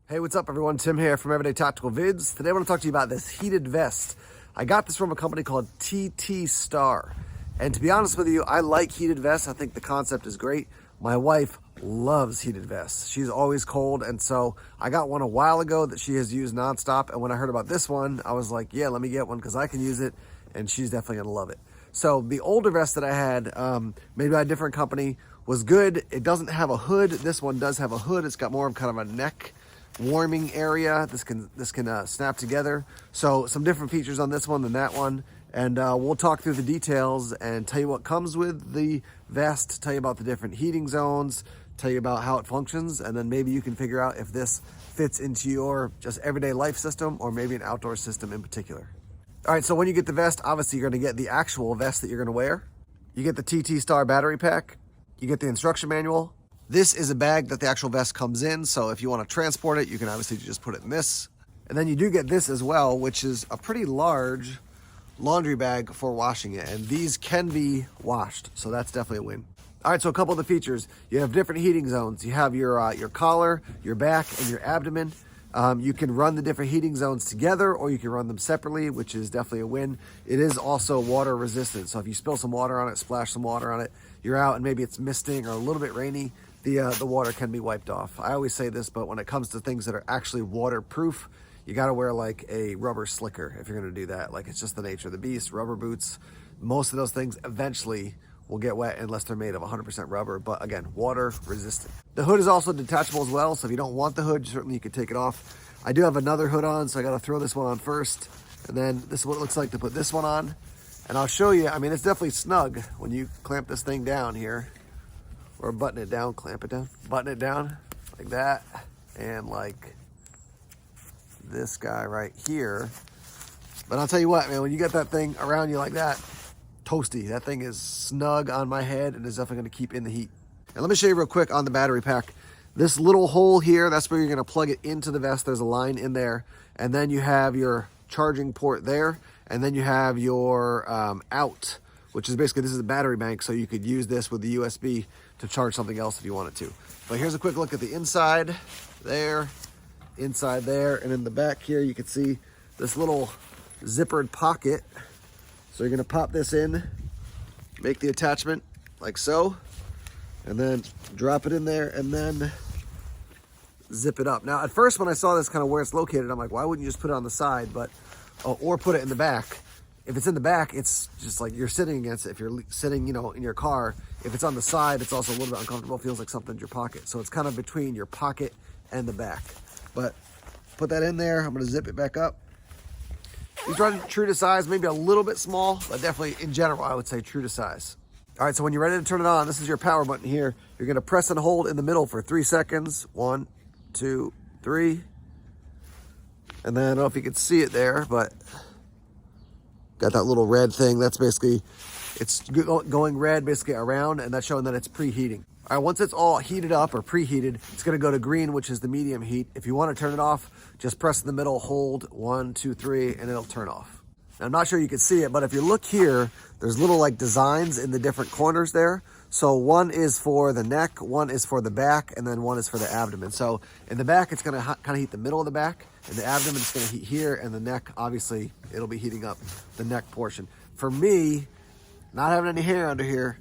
Hey, what's up everyone? Tim here from Everyday Tactical Vids. Today I want to talk to you about this heated vest. I got this from a company called TT Star. And to be honest with you, I like heated vests. I think the concept is great. My wife loves heated vests. She's always cold, and so I got one a while ago that she has used nonstop. And when I heard about this one, I was like, yeah, let me get one because I can use it, and she's definitely gonna love it. So the older vest that I had, made by a different company, was good. It doesn't have a hood. This one does have a hood. It's got more of kind of a neck warming area. This can snap together. So some different features on this one than that one. And we'll talk through the details and tell you what comes with the vest, tell you about the different heating zones, tell you about how it functions, and then maybe you can figure out if this fits into your just everyday life system or maybe an outdoor system in particular. All right, so when you get the vest, obviously you're gonna get the actual vest that you're gonna wear. You get the TT Star battery pack. You get the instruction manual. This is a bag that the actual vest comes in, so if you want to transport it, you can obviously just put it in this. And then you do get this as well, which is a pretty large laundry bag for washing it, and these can be washed, so that's definitely a win. All right, so a couple of the features. You have different heating zones. You have your collar, your back, and your abdomen. You can run the different heating zones together, or you can run them separately, which is definitely a win. It is also water resistant, so if you spill some water on it, splash some water on it, you're out and maybe it's misting or a little bit rainy, the water can be wiped off. I always say this, but when it comes to things that are actually waterproof, you gotta wear like a rubber slicker if you're gonna do that. Like, it's just the nature of the beast. Rubber boots, most of those things eventually will get wet unless they're made of 100% rubber, but again, water resistant. The hood is also detachable as well, so if you don't want the hood, certainly you can take it off. I do have another hood on, so I gotta throw this one on first, and then this is what it looks like to put this one on. And I'll show you, I mean, it's definitely snug when you clamp this thing down here, or button it down, clamp it down, button it down like that, and like this guy right here. But I'll tell you what, man, when you get that thing around you like that, toasty. That thing is snug on my head and is definitely gonna keep in the heat. And let me show you real quick on the battery pack. This little hole here, that's where you're gonna plug it into the vest. There's a line in there. And then you have your charging port there. And then you have your out, which is basically, this is a battery bank, so you could use this with the USB to charge something else if you wanted to. But here's a quick look at the inside there, inside there, and in the back here, you can see this little zippered pocket. So you're gonna pop this in, make the attachment like so, and then drop it in there and then zip it up. Now, at first when I saw this kind of where it's located, I'm like, why wouldn't you just put it on the side? But or put it in the back. If it's in the back, it's just like you're sitting against it. If you're sitting, in your car, if it's on the side, it's also a little bit uncomfortable. It feels like something in your pocket. So it's kind of between your pocket and the back. But put that in there. I'm gonna zip it back up. These run true to size, maybe a little bit small, but definitely in general, I would say true to size. All right, so when you're ready to turn it on, this is your power button here. You're gonna press and hold in the middle for 3 seconds. 1, 2, 3. And then I don't know if you can see it there, but got that little red thing. That's basically, it's going red basically around, and that's showing that it's preheating. All right, once it's all heated up or preheated, it's gonna go to green, which is the medium heat. If you wanna turn it off, just press in the middle, hold 1, 2, 3, and it'll turn off. Now, I'm not sure you can see it, but if you look here, there's little like designs in the different corners there. So one is for the neck, one is for the back, and then one is for the abdomen. So in the back, it's gonna kind of heat the middle of the back, and the abdomen is gonna heat here, and the neck, obviously, it'll be heating up the neck portion. For me, not having any hair under here,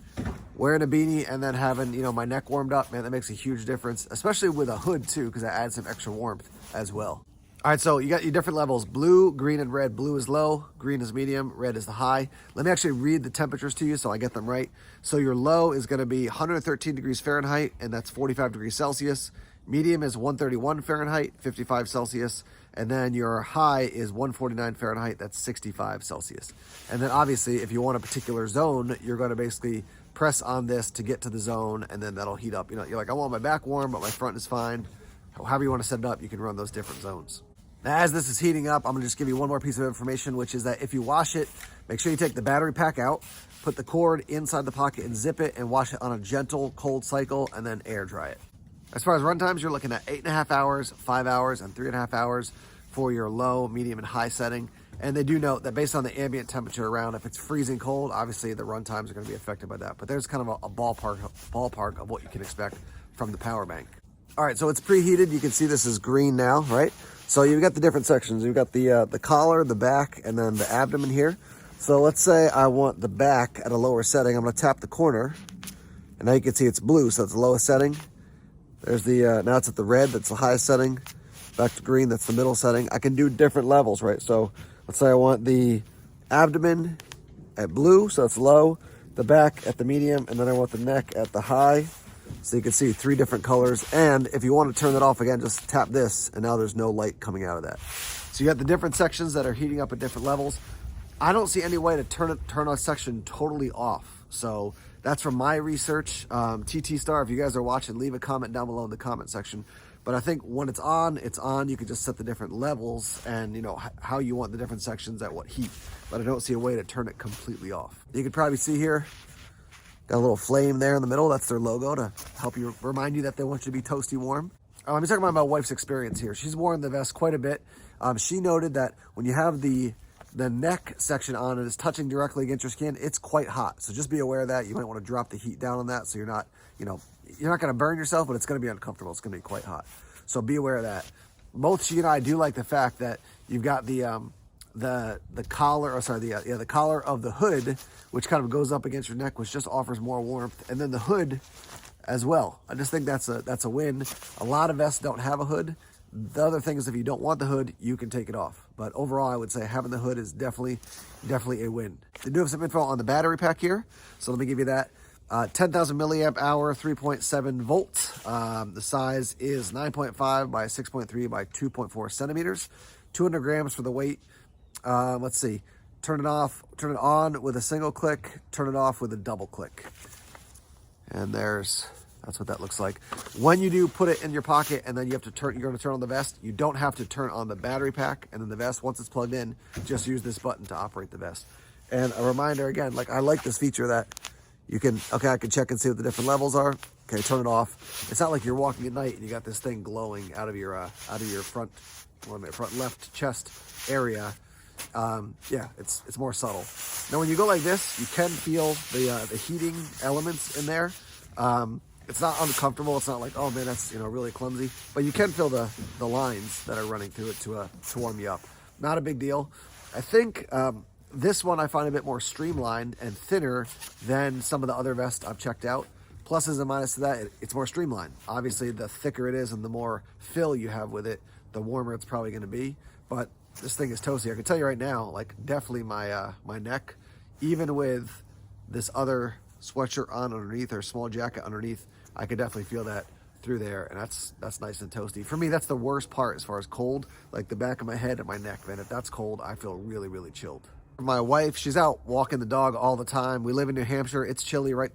wearing a beanie and then having, my neck warmed up, man, that makes a huge difference, especially with a hood too, because that adds some extra warmth as well. All right, so you got your different levels: blue, green, and red. Blue is low, green is medium, red is the high. Let me actually read the temperatures to you so I get them right. So your low is gonna be 113 degrees Fahrenheit, and that's 45 degrees Celsius. Medium is 131 Fahrenheit, 55 Celsius. And then your high is 149 Fahrenheit, that's 65 Celsius. And then obviously, if you want a particular zone, you're gonna basically press on this to get to the zone, and then that'll heat up. You're like, I want my back warm, but my front is fine. However you wanna set it up, you can run those different zones. Now, as this is heating up, I'm gonna just give you one more piece of information, which is that if you wash it, make sure you take the battery pack out, put the cord inside the pocket and zip it, and wash it on a gentle cold cycle, and then air dry it. As far as run times, you're looking at 8.5 hours, 5 hours, and 3.5 hours for your low, medium, and high setting. And they do note that based on the ambient temperature around, if it's freezing cold, obviously the run times are gonna be affected by that. But there's kind of a ballpark of what you can expect from the power bank. All right, so it's preheated. You can see this is green now, right? So you've got the different sections. You've got the collar, the back, and then the abdomen here. So let's say I want the back at a lower setting. I'm gonna tap the corner, and now you can see it's blue, so it's the lowest setting. There's the, now it's at the red, that's the highest setting. Back to green, that's the middle setting. I can do different levels, right? So let's say I want the abdomen at blue, so it's low, the back at the medium, and then I want the neck at the high. So you can see 3 different colors. And if you want to turn that off again, just tap this, and now there's no light coming out of that. So you got the different sections that are heating up at different levels. I don't see any way to turn a section totally off. So that's from my research. TT Star, if you guys are watching, leave a comment down below in the comment section. But I think when it's on, it's on. You can just set the different levels and, you know, how you want the different sections at what heat. But I don't see a way to turn it completely off. You can probably see here, got a little flame there in the middle. That's their logo to help you, remind you that they want you to be toasty warm. Let me talk about my wife's experience here. She's worn the vest quite a bit. She noted that when you have the neck section on and it's touching directly against your skin, it's quite hot. So just be aware of that. You might want to drop the heat down on that so you're not, you know, you're not going to burn yourself, but it's going to be uncomfortable. It's going to be quite hot. So be aware of that. Both she and I do like the fact that you've got the collar, or sorry, the collar of the hood, which kind of goes up against your neck, which just offers more warmth, and then the hood as well. I just think that's a win. A lot of vests don't have a hood. The other thing is if you don't want the hood, you can take it off. But overall, I would say having the hood is definitely a win. They do have some info on the battery pack here, so let me give you that. 10,000 milliamp hour, 3.7 volts. The size is 9.5 by 6.3 by 2.4 centimeters. 200 grams for the weight. Let's see. Turn it off, turn it on with a single click, turn it off with a double click. And that's what that looks like. When you do put it in your pocket and then you're going to turn on the vest, you don't have to turn on the battery pack and then the vest. Once it's plugged in, just use this button to operate the vest. And a reminder again, like I like this feature that you can, okay, I can check and see what the different levels are. Okay, turn it off. It's not like you're walking at night and you got this thing glowing out of your front left chest area. Yeah, it's more subtle. Now, when you go like this, you can feel the heating elements in there. It's not uncomfortable. It's not like, oh man, that's, you know, really clumsy. But you can feel the lines that are running through it to warm you up. Not a big deal. I think this one I find a bit more streamlined and thinner than some of the other vests I've checked out. Pluses and minuses to that, it's more streamlined. Obviously, the thicker it is and the more fill you have with it, the warmer it's probably going to be. But this thing is toasty. I can tell you right now, like definitely my neck, even with this other sweatshirt on underneath or small jacket underneath, I could definitely feel that through there, and that's nice and toasty. For me, that's the worst part as far as cold, like the back of my head and my neck, man. If that's cold, I feel really, really chilled. My wife, she's out walking the dog all the time. We live in New Hampshire. It's chilly right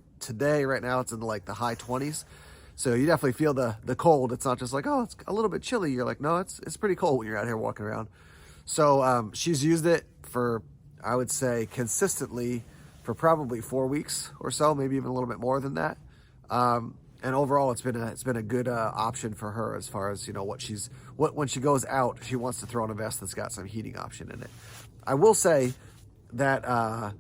now. It's in like the high 20s. So you definitely feel the cold. It's not just like, oh, it's a little bit chilly. You're like, no, it's pretty cold when you're out here walking around. So she's used it for, I would say, consistently for probably 4 weeks or so, maybe even a little bit more than that. And overall, it's been a good option for her as far as, you know, when she goes out, she wants to throw on a vest that's got some heating option in it. I will say that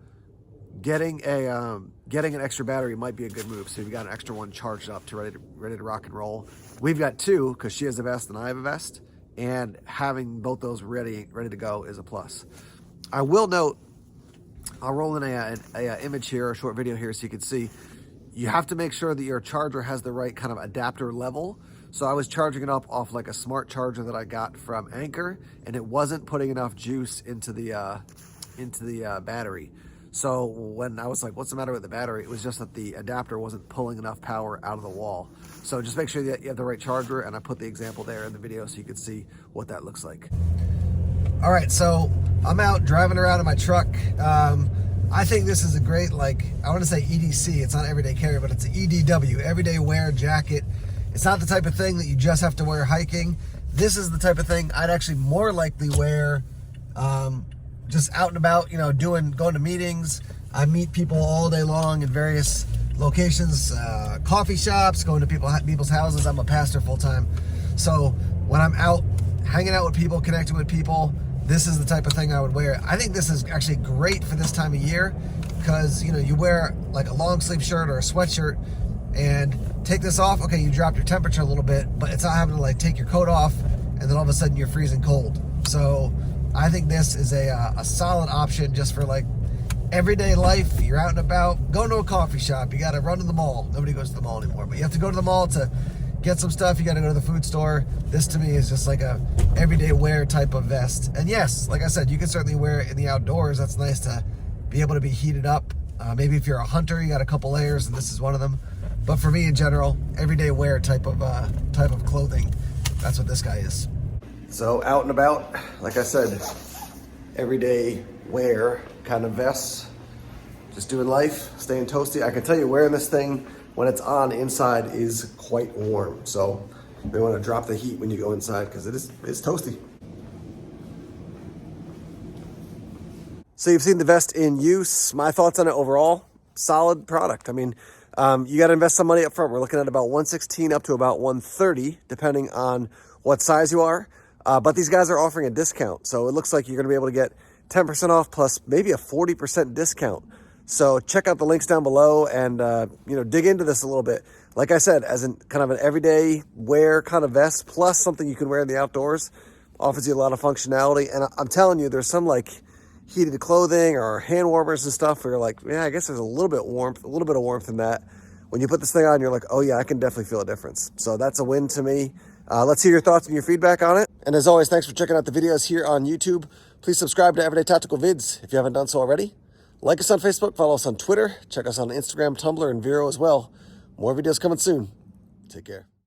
getting an extra battery might be a good move. So you've got an extra one charged up to ready to rock and roll. We've got two because she has a vest and I have a vest, and having both those ready to go is a plus. I will note, I'll roll in a image here, a short video here, so you can see. You have to make sure that your charger has the right kind of adapter level. So I was charging it up off like a smart charger that I got from Anchor, and it wasn't putting enough juice into the battery. So when I was like, what's the matter with the battery? It was just that the adapter wasn't pulling enough power out of the wall. So just make sure that you have the right charger, and I put the example there in the video so you can see what that looks like. All right, so I'm out driving around in my truck. I think this is a great, like, I want to say EDC. It's not everyday carry, but it's an EDW, everyday wear jacket. It's not the type of thing that you just have to wear hiking. This is the type of thing I'd actually more likely wear just out and about, you know, going to meetings. I meet people all day long in various locations, coffee shops, going to people's houses. I'm a pastor full time. So when I'm out hanging out with people, connecting with people, this is the type of thing I would wear. I think this is actually great for this time of year because, you know, you wear like a long sleeve shirt or a sweatshirt, And take this off, okay, you dropped your temperature a little bit, but it's not having to like take your coat off and then all of a sudden you're freezing cold. So I think this is a solid option just for like everyday life. You're out and about, going to a coffee shop, you got to run to the mall. Nobody goes to the mall anymore, but you have to go to the mall to get some stuff. You got to go to the food store. This to me is just like a everyday wear type of vest. And yes, like I said, you can certainly wear it in the outdoors. That's nice to be able to be heated up. Maybe if you're a hunter, you got a couple layers, and this is one of them. But for me in general, everyday wear type of clothing. That's what this guy is. So out and about, like I said, everyday wear kind of vests. Just doing life, staying toasty. I can tell you wearing this thing when it's on inside is quite warm. So you may want to drop the heat when you go inside because it's toasty. So you've seen the vest in use. My thoughts on it overall, solid product. I mean, you got to invest some money up front. We're looking at about $116 up to about $130, depending on what size you are. But these guys are offering a discount. So it looks like you're going to be able to get 10% off plus maybe a 40% discount. So check out the links down below and, dig into this a little bit. Like I said, as kind of an everyday wear kind of vest, plus something you can wear in the outdoors, offers you a lot of functionality. And I'm telling you, there's some like heated clothing or hand warmers and stuff where you're like, yeah, I guess there's a little bit of warmth in that. When you put this thing on, you're like, oh yeah, I can definitely feel a difference. So that's a win to me. Let's hear your thoughts and your feedback on it. And as always, thanks for checking out the videos here on YouTube. Please subscribe to Everyday Tactical Vids if you haven't done so already. Like us on Facebook, follow us on Twitter, check us on Instagram, Tumblr, and Vero as well. More videos coming soon. Take care.